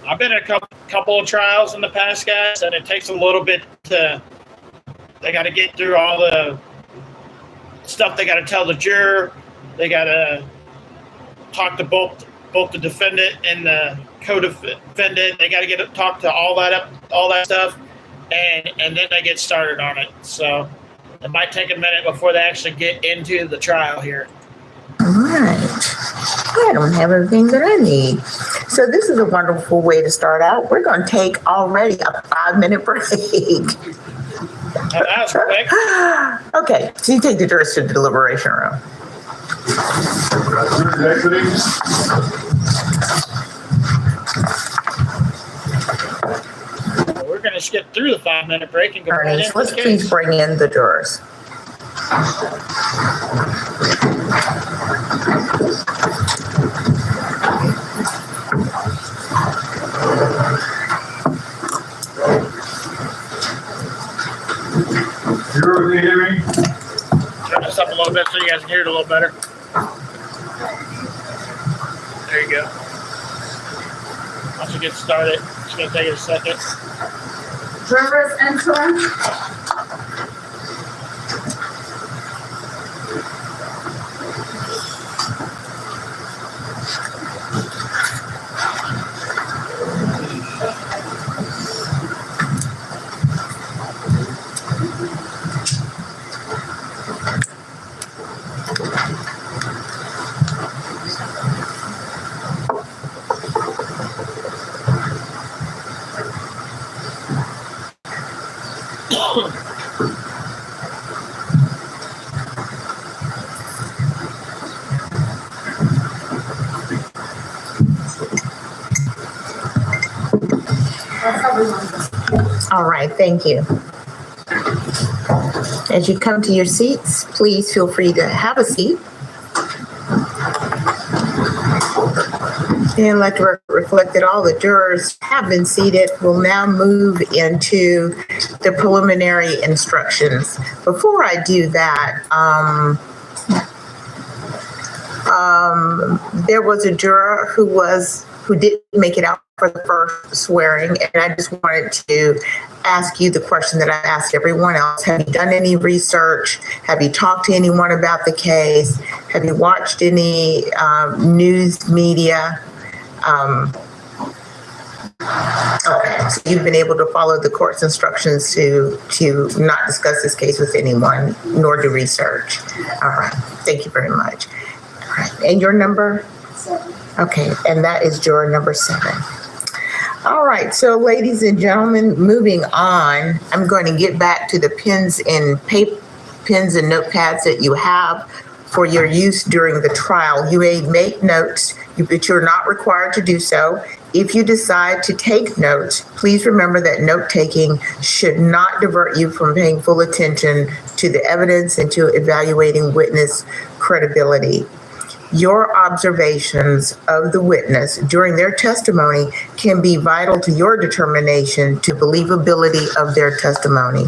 I've been in a couple of trials in the past, guys, and it takes a little bit to. They got to get through all the stuff. They got to tell the juror. They got to talk to both the defendant and the co-defendant. They got to talk to all that stuff, and then they get started on it. So it might take a minute before they actually get into the trial here. All right. I don't have everything that I need. So this is a wonderful way to start out. We're going to take already a 5-minute break. That was quick. Okay, so you take the jurors to the deliberation room. We're going to skip through the 5-minute break and go right into Let's the case. please bring in the jurors. Can you hear me? Turn this up a little bit so you guys can hear it a little better. There you go. Once you get started, it's going to take a second. Jurors entering. All right, thank you. As you come to your seats, please feel free to have a seat. And let the record reflect that all the jurors have been seated. We'll now move into the preliminary instructions. Before I do that, there was a juror who didn't make it out for the first swearing, and I just wanted to ask you the question that I asked everyone else. Have you done any research? Have you talked to anyone about the case? Have you watched any news media? Okay, so you've been able to follow the court's instructions to not discuss this case with anyone, nor do research. All right, thank you very much. All right, and your number? 7. Okay, and that is juror number 7. All right, so ladies and gentlemen, moving on, I'm going to get back to the pens and notepads that you have for your use during the trial. You may make notes, but you're not required to do so. If you decide to take notes, please remember that note-taking should not divert you from paying full attention to the evidence and to evaluating witness credibility. Your observations of the witness during their testimony can be vital to your determination to believability of their testimony.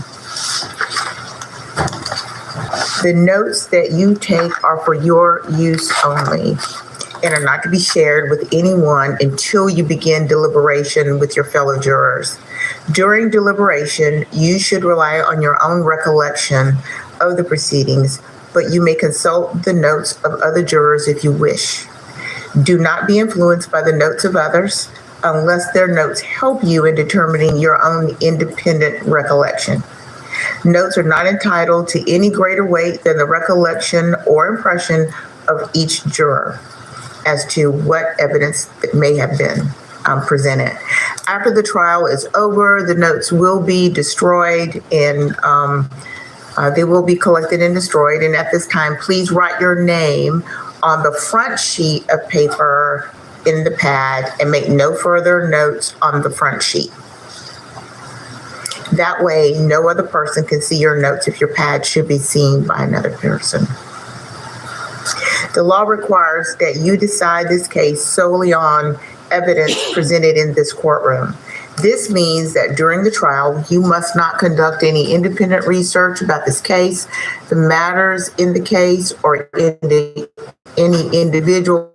The notes that you take are for your use only and are not to be shared with anyone until you begin deliberation with your fellow jurors. During deliberation, you should rely on your own recollection of the proceedings, but you may consult the notes of other jurors if you wish. Do not be influenced by the notes of others unless their notes help you in determining your own independent recollection. Notes are not entitled to any greater weight than the recollection or impression of each juror as to what evidence that may have been presented. After the trial is over, the notes will be destroyed and they will be collected and destroyed. And at this time, please write your name on the front sheet of paper in the pad and make no further notes on the front sheet. That way, no other person can see your notes if your pad should be seen by another person. The law requires that you decide this case solely on evidence presented in this courtroom. This means that during the trial, you must not conduct any independent research about this case, the matters in the case, or any individual